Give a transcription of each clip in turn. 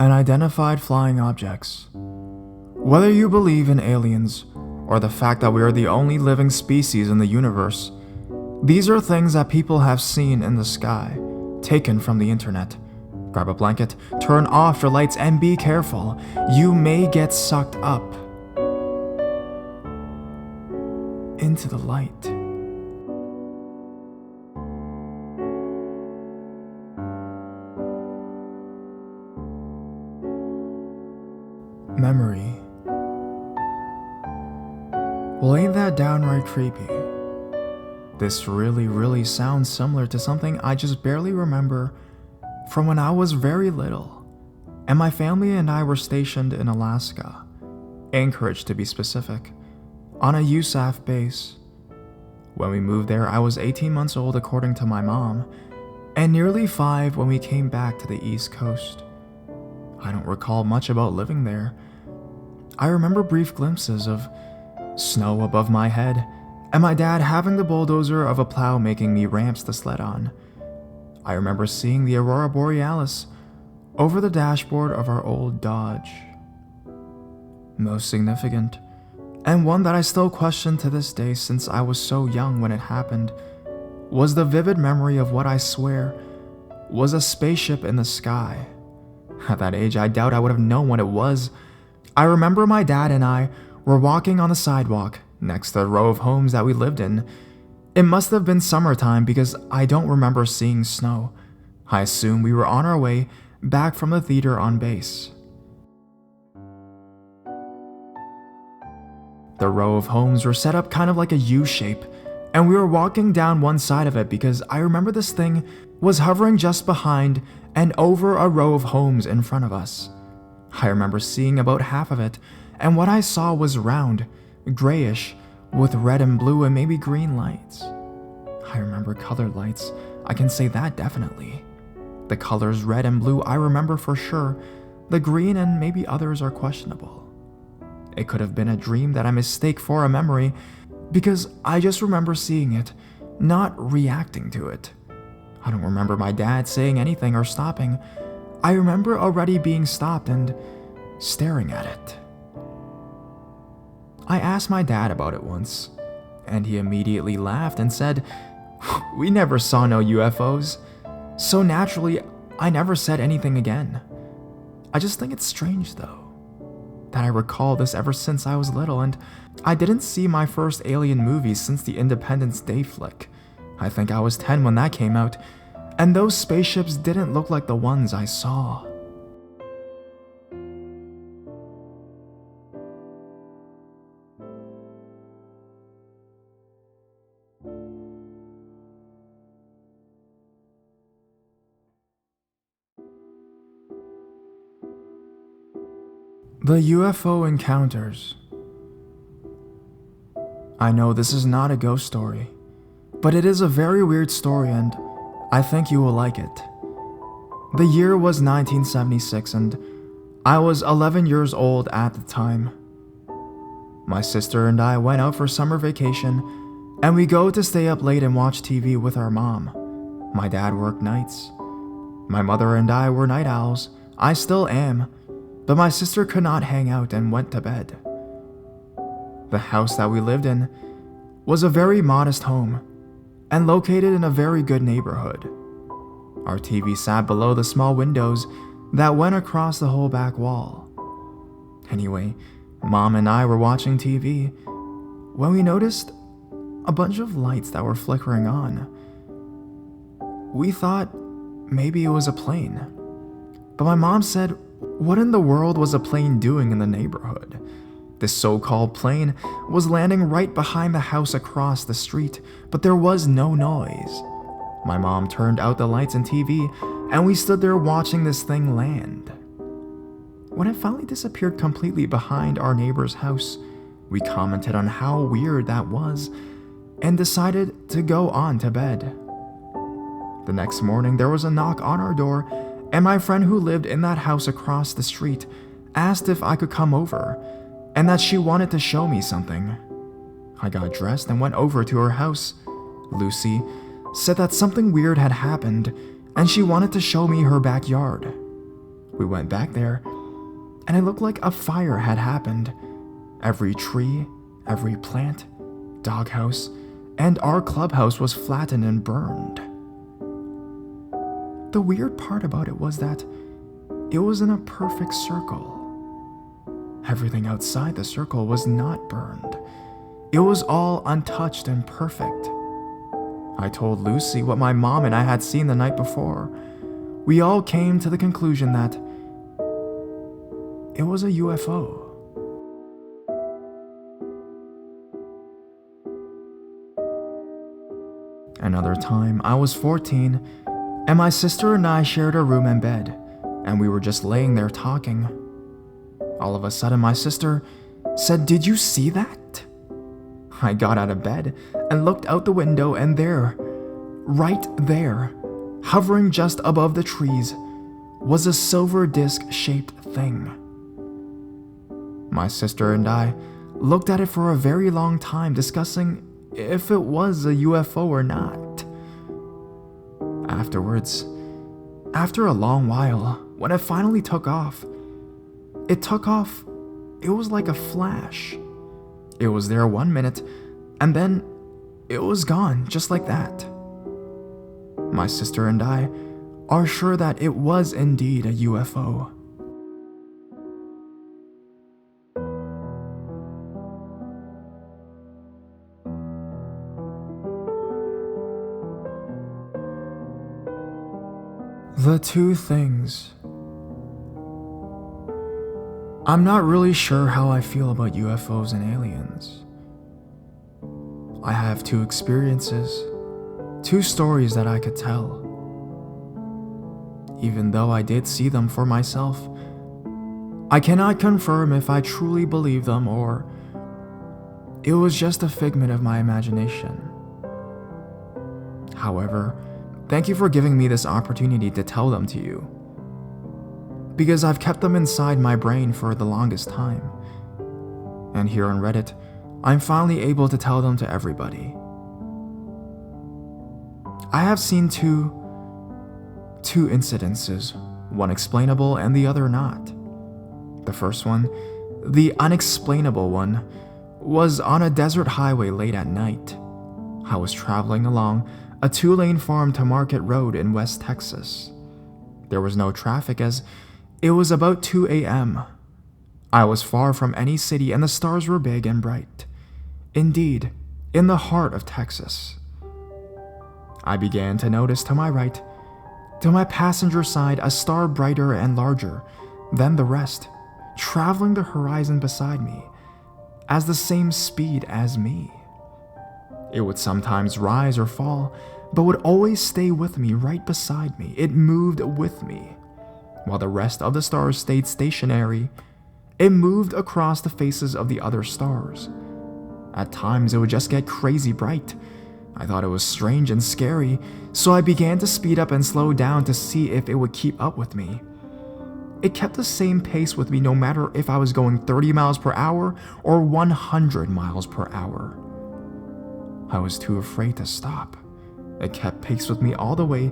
Unidentified flying objects. Whether you believe in aliens or the fact that we are the only living species in the universe, these are things that people have seen in the sky, taken from the internet. Grab a blanket, turn off your lights, and be careful. You may get sucked up into the light. Memory. Well, ain't that downright creepy? This really sounds similar to something I just barely remember from when I was very little, and my family and I were stationed in Alaska, Anchorage to be specific, on a USAF base. When we moved there, I was 18 months old according to my mom, and nearly 5 when we came back to the East Coast. I don't recall much about living there. I remember brief glimpses of snow above my head, and my dad having the bulldozer of a plow making me ramps to sled on. I remember seeing the Aurora Borealis over the dashboard of our old Dodge. Most significant, and one that I still question to this day since I was so young when it happened, was the vivid memory of what I swear was a spaceship in the sky. At that age, I doubt I would have known what it was. I remember my dad and I were walking on the sidewalk next to the row of homes that we lived in. It must have been summertime because I don't remember seeing snow. I assume we were on our way back from the theater on base. The row of homes were set up kind of like a U shape, and we were walking down one side of it because I remember this thing was hovering just behind and over a row of homes in front of us. I remember seeing about half of it, and what I saw was round, grayish, with red and blue and maybe green lights. I remember colored lights, I can say that definitely. The colors red and blue I remember for sure, the green and maybe others are questionable. It could have been a dream that I mistake for a memory, because I just remember seeing it, not reacting to it. I don't remember my dad saying anything or stopping. I remember already being stopped and staring at it. I asked my dad about it once, and he immediately laughed and said, "We never saw no UFOs." So naturally, I never said anything again. I just think it's strange though, that I recall this ever since I was little, and I didn't see my first alien movie since the Independence Day flick. I think I was 10 when that came out, and those spaceships didn't look like the ones I saw. The UFO encounters. I know this is not a ghost story, but it is a very weird story and I think you will like it. The year was 1976 and I was 11 years old at the time. My sister and I went out for summer vacation and we go to stay up late and watch TV with our mom. My dad worked nights. My mother and I were night owls. I still am. But my sister could not hang out and went to bed. The house that we lived in was a very modest home and located in a very good neighborhood. Our TV sat below the small windows that went across the whole back wall. Anyway, Mom and I were watching TV when we noticed a bunch of lights that were flickering on. We thought maybe it was a plane, but my mom said, "What in the world was a plane doing in the neighborhood?" This so-called plane was landing right behind the house across the street, but there was no noise. My mom turned out the lights and TV, and we stood there watching this thing land. When it finally disappeared completely behind our neighbor's house, we commented on how weird that was and decided to go on to bed. The next morning, there was a knock on our door, and my friend who lived in that house across the street asked if I could come over and that she wanted to show me something. I got dressed and went over to her house. Lucy said that something weird had happened and she wanted to show me her backyard. We went back there, and it looked like a fire had happened. Every tree, every plant, doghouse, and our clubhouse was flattened and burned. The weird part about it was that it was in a perfect circle. Everything outside the circle was not burned. It was all untouched and perfect. I told Lucy what my mom and I had seen the night before. We all came to the conclusion that it was a UFO. Another time, I was 14, and my sister and I shared a room and bed, and we were just laying there talking. All of a sudden, my sister said, "Did you see that?" I got out of bed and looked out the window, and there, right there, hovering just above the trees, was a silver disc-shaped thing. My sister and I looked at it for a very long time, discussing if it was a UFO or not. Afterwards, after a long while, when it finally took off, it was like a flash. It was there 1 minute, and then it was gone, just like that. My sister and I are sure that it was indeed a UFO. The two things. I'm not really sure how I feel about UFOs and aliens. I have two experiences, two stories that I could tell. Even though I did see them for myself, I cannot confirm if I truly believe them or it was just a figment of my imagination. However, thank you for giving me this opportunity to tell them to you, because I've kept them inside my brain for the longest time. And here on Reddit, I'm finally able to tell them to everybody. I have seen two incidences, one explainable and the other not. The first one, the unexplainable one, was on a desert highway late at night. I was traveling along a 2-lane farm to Market Road in West Texas. There was no traffic as it was about 2 a.m. I was far from any city and the stars were big and bright. Indeed, in the heart of Texas. I began to notice to my right, to my passenger side, a star brighter and larger than the rest, traveling the horizon beside me, as the same speed as me. It would sometimes rise or fall, but would always stay with me, right beside me. It moved with me. While the rest of the stars stayed stationary, it moved across the faces of the other stars. At times, it would just get crazy bright. I thought it was strange and scary, so I began to speed up and slow down to see if it would keep up with me. It kept the same pace with me no matter if I was going 30 miles per hour or 100 miles per hour. I was too afraid to stop. It kept pace with me all the way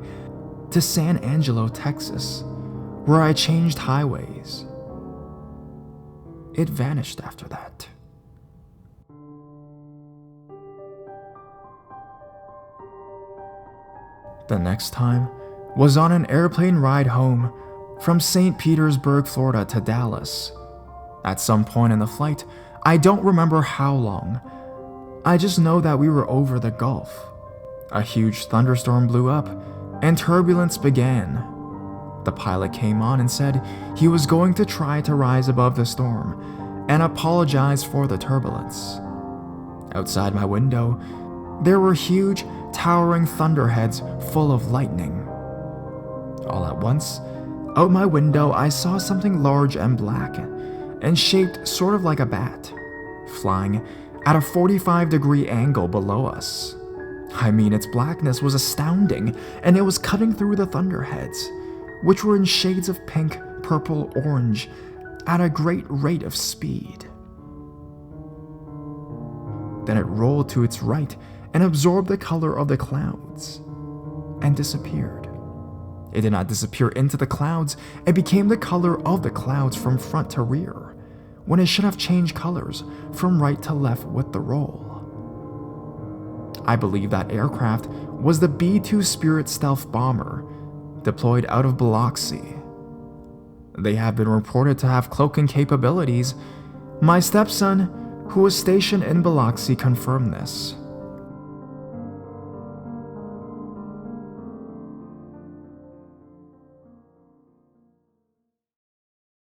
to San Angelo, Texas, where I changed highways. It vanished after that. The next time was on an airplane ride home from St. Petersburg, Florida to Dallas. At some point in the flight, I don't remember how long. I just know that we were over the Gulf. A huge thunderstorm blew up, and turbulence began. The pilot came on and said he was going to try to rise above the storm and apologize for the turbulence. Outside my window, there were huge, towering thunderheads full of lightning. All at once, out my window, I saw something large and black, and shaped sort of like a bat, flying at a 45-degree angle below us. I mean, its blackness was astounding, and it was cutting through the thunderheads, which were in shades of pink, purple, orange, at a great rate of speed. Then it rolled to its right and absorbed the color of the clouds, and disappeared. It did not disappear into the clouds, it became the color of the clouds from front to rear, when it should have changed colors from right to left with the roll. I believe that aircraft was the B-2 Spirit stealth bomber deployed out of Biloxi. They have been reported to have cloaking capabilities. My stepson, who was stationed in Biloxi, confirmed this.